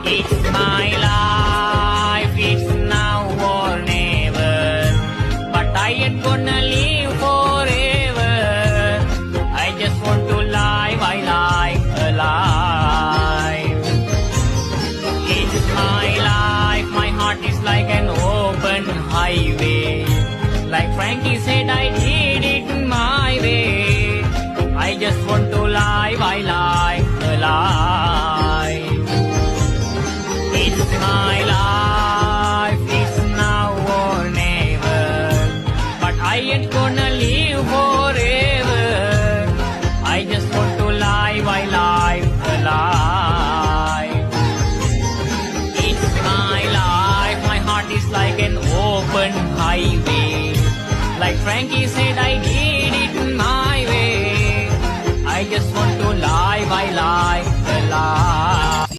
It's my life, it's now or never. But I ain't gonna live forever. I just want to live, I like alive. It's my life, my heart is like an open highway. Like Frankie said, I did it my way. I just want to live, I like alive.